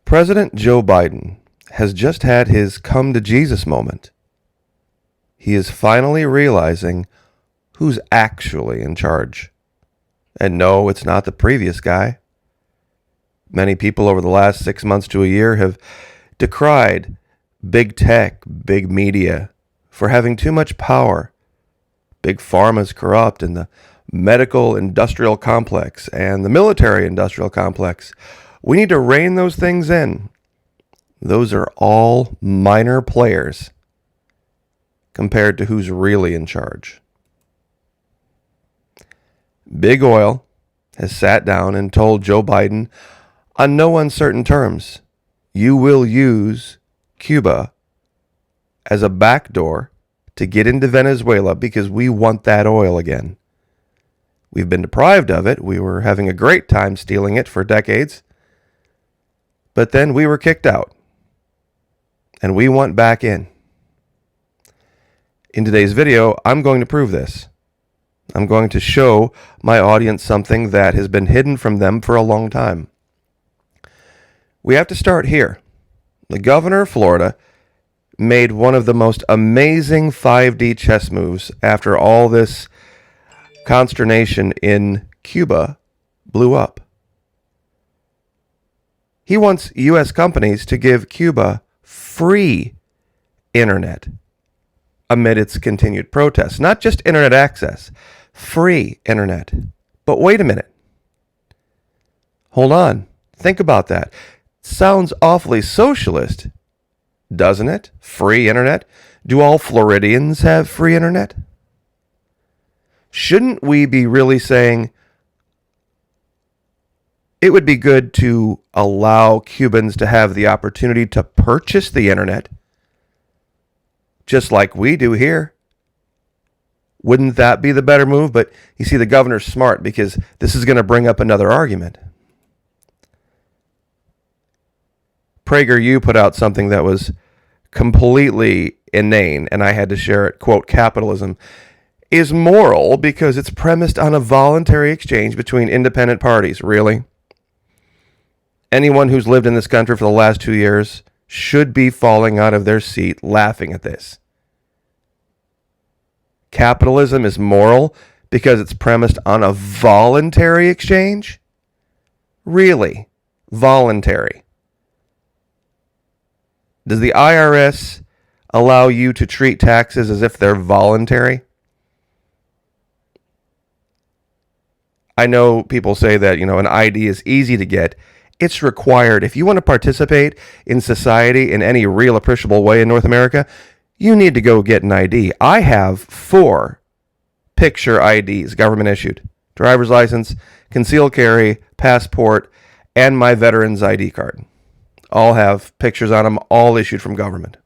President Joe Biden has just had his come to Jesus moment. He is finally realizing who's actually in charge. And no, it's not the previous guy. Many people over the last 6 months to a year have decried big tech, big media for having too much power. Big pharma's corrupt, and the medical industrial complex and the military industrial complex. We need to rein those things in. Those are all minor players compared to who's really in charge. Big Oil has sat down and told Joe Biden on no uncertain terms, you will use Cuba as a backdoor to get into Venezuela because we want that oil again. We've been deprived of it. We were having a great time stealing it for decades. But then we were kicked out. And we want back in. In today's video, I'm going to prove this. I'm going to show my audience something that has been hidden from them for a long time. We have to start here. The governor of Florida made one of the most amazing 5D chess moves after all this consternation in Cuba blew up. He wants U.S. companies to give Cuba free internet amid its continued protests. Not just internet access, free internet. But wait a minute. Hold on. Think about that. Sounds awfully socialist, doesn't it? Free internet? Do all Floridians have free internet? Shouldn't we be really saying it would be good to allow Cubans to have the opportunity to purchase the internet, just like we do here? Wouldn't that be the better move? But you see, the governor's smart because this is going to bring up another argument. PragerU put out something that was completely inane, and I had to share it. Quote, capitalism is moral because it's premised on a voluntary exchange between independent parties. Really? Anyone who's lived in this country for the last 2 years should be falling out of their seat laughing at this. Capitalism is moral because it's premised on a voluntary exchange? Really? Voluntary? Does the IRS allow you to treat taxes as if they're voluntary? I know people say that, an ID is easy to get. It's required. If you want to participate in society in any real appreciable way in North America, you need to go get an ID. I have 4 picture IDs, government issued. Driver's license, concealed carry, passport, and my veteran's ID card. All have pictures on them, all issued from government.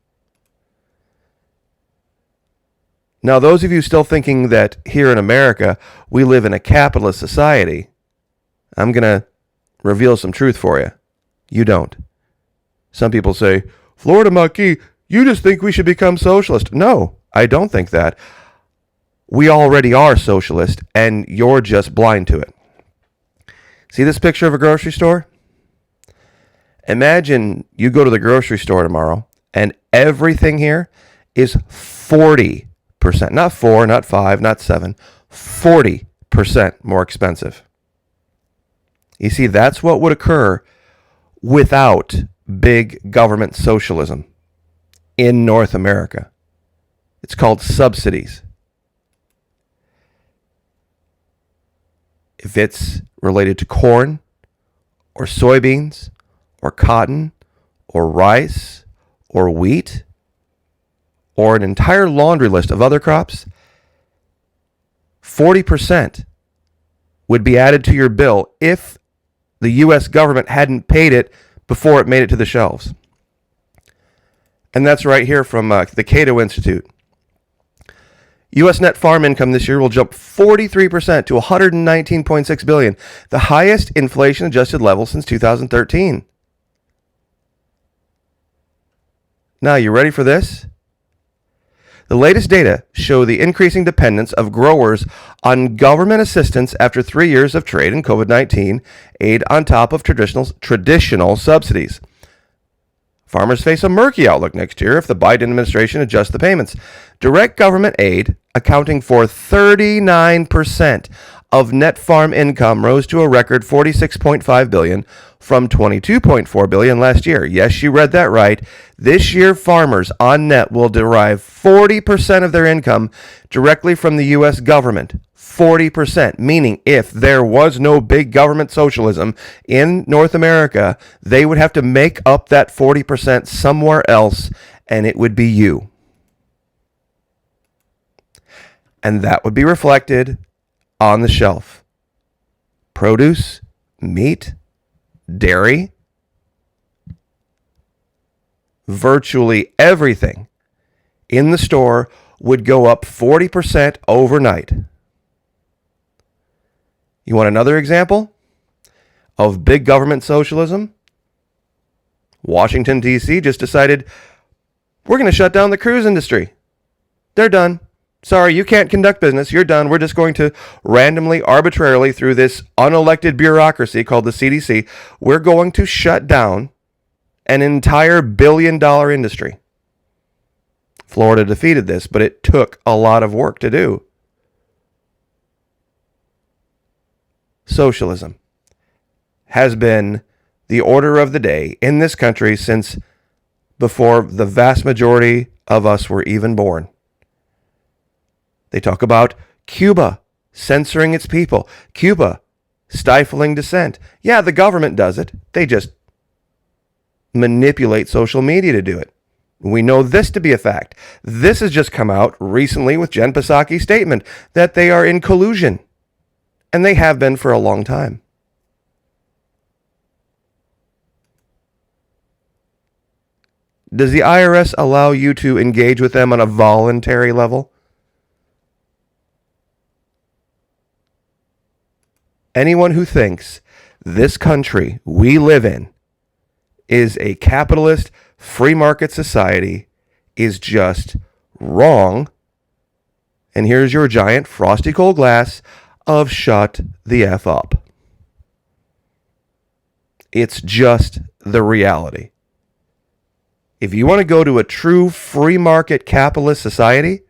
Now, those of you still thinking that here in America, we live in a capitalist society, I'm going to reveal some truth for you. You don't. Some people say, Florida Maquis, you just think we should become socialist. No, I don't think that. We already are socialist, and you're just blind to it. See this picture of a grocery store? Imagine you go to the grocery store tomorrow, and everything here is 40%, not 4, not 5, not 7, 40% more expensive. You see, that's what would occur without big government socialism in North America. It's called subsidies. If it's related to corn or soybeans or cotton or rice or wheat or an entire laundry list of other crops, 40% would be added to your bill if the U.S. government hadn't paid it before it made it to the shelves. And that's right here from the Cato Institute. U.S. net farm income this year will jump 43% to $119.6 billion, the highest inflation-adjusted level since 2013. Now, you ready for this? The latest data show the increasing dependence of growers on government assistance after 3 years of trade and COVID-19 aid on top of traditional subsidies. Farmers face a murky outlook next year if the Biden administration adjusts the payments. Direct government aid, accounting for 39% of net farm income, rose to a record $46.5 billion from $22.4 billion last year. Yes, you read that right. This year, farmers on net will derive 40% of their income directly from the U.S. government. 40%, meaning if there was no big government socialism in North America, they would have to make up that 40% somewhere else, and it would be you. And that would be reflected on the shelf. Produce, meat, dairy, virtually everything in the store would go up 40% overnight. You want another example of big government socialism? Washington, D.C. just decided, we're going to shut down the cruise industry. They're done. Sorry, you can't conduct business. You're done. We're just going to randomly, arbitrarily, through this unelected bureaucracy called the CDC, we're going to shut down an entire billion-dollar industry. Florida defeated this, but it took a lot of work to do. Socialism has been the order of the day in this country since before the vast majority of us were even born. They talk about Cuba censoring its people, Cuba stifling dissent. Yeah, the government does it. They just manipulate social media to do it. We know this to be a fact. This has just come out recently with Jen Psaki's statement that they are in collusion. And they have been for a long time. Does the IRS allow you to engage with them on a voluntary level? Anyone who thinks this country we live in is a capitalist, free market society is just wrong. And here's your giant frosty cold glass of shut the F up. It's just the reality. If you want to go to a true free market capitalist society,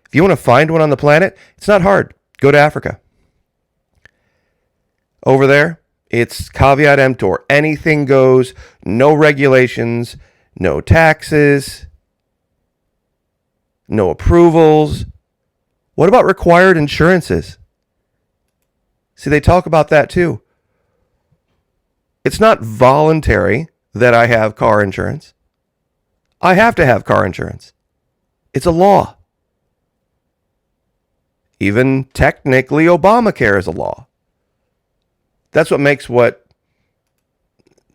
if you want to find one on the planet, it's not hard. Go to Africa. Over there, it's caveat emptor. Anything goes, no regulations, no taxes, no approvals. What about required insurances? See, they talk about that too. It's not voluntary that I have car insurance. I have to have car insurance. It's a law. Even technically, Obamacare is a law. That's what makes what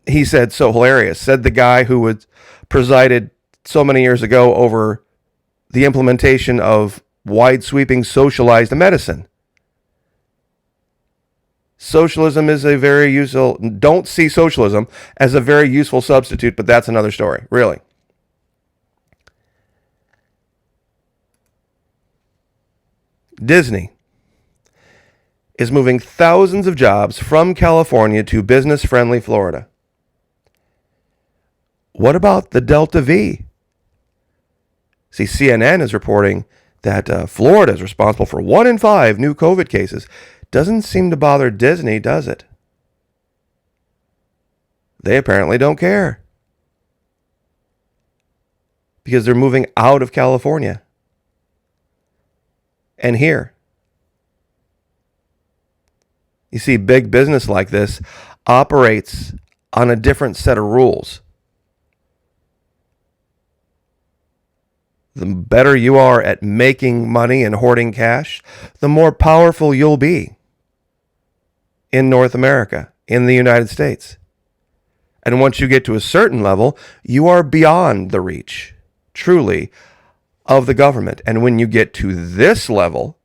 he said so hilarious. Said the guy who was presided so many years ago over the implementation of wide-sweeping socialized medicine. Socialism is a very useful, don't see socialism as a very useful substitute, but that's another story, really. Disney is moving thousands of jobs from California to business-friendly Florida. What about the Delta V? See, CNN is reporting that Florida is responsible for 1 in 5 new COVID cases. Doesn't seem to bother Disney, does it? They apparently don't care. Because they're moving out of California. And here. You see, big business like this operates on a different set of rules. The better you are at making money and hoarding cash, the more powerful you'll be in North America, in the United States. And once you get to a certain level, you are beyond the reach, truly, of the government. And when you get to this level,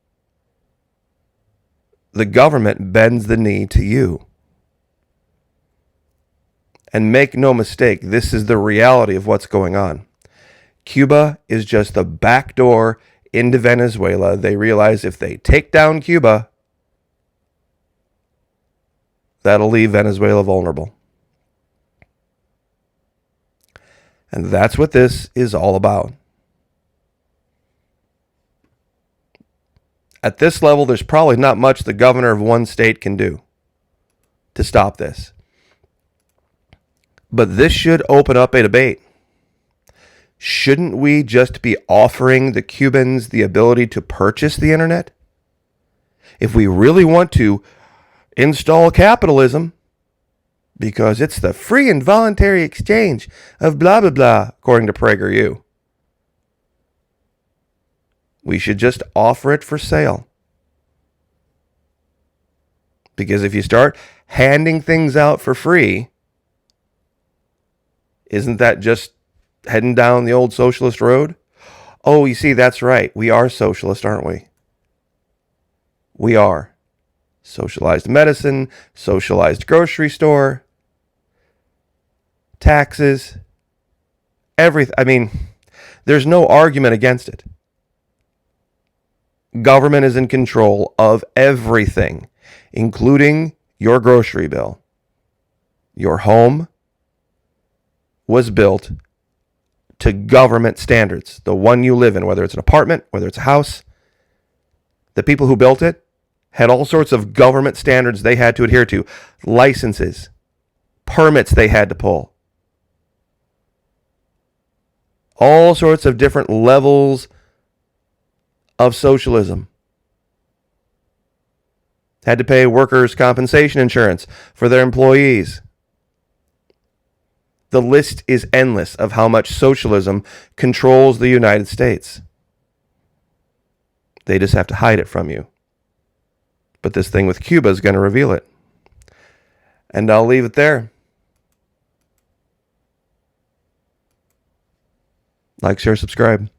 the government bends the knee to you. And make no mistake, this is the reality of what's going on. Cuba is just the back door into Venezuela. They realize if they take down Cuba, that'll leave Venezuela vulnerable. And that's what this is all about. At this level, there's probably not much the governor of one state can do to stop this. But this should open up a debate. Shouldn't we just be offering the Cubans the ability to purchase the internet? If we really want to install capitalism, because it's the free and voluntary exchange of blah, blah, blah, according to PragerU, we should just offer it for sale. Because if you start handing things out for free, isn't that just heading down the old socialist road? Oh, you see, that's right. We are socialist, aren't we? We are. Socialized medicine, socialized grocery store, taxes, everything. I mean, there's no argument against it. Government is in control of everything, including your grocery bill. Your home was built to government standards, the one you live in, whether it's an apartment, whether it's a house. The people who built it had all sorts of government standards they had to adhere to, licenses, permits they had to pull, all sorts of different levels of socialism. Had to pay workers' compensation insurance for their employees. The list is endless of how much socialism controls the United States. They just have to hide it from you. But this thing with Cuba is going to reveal it. And I'll leave it there. Like, share, subscribe.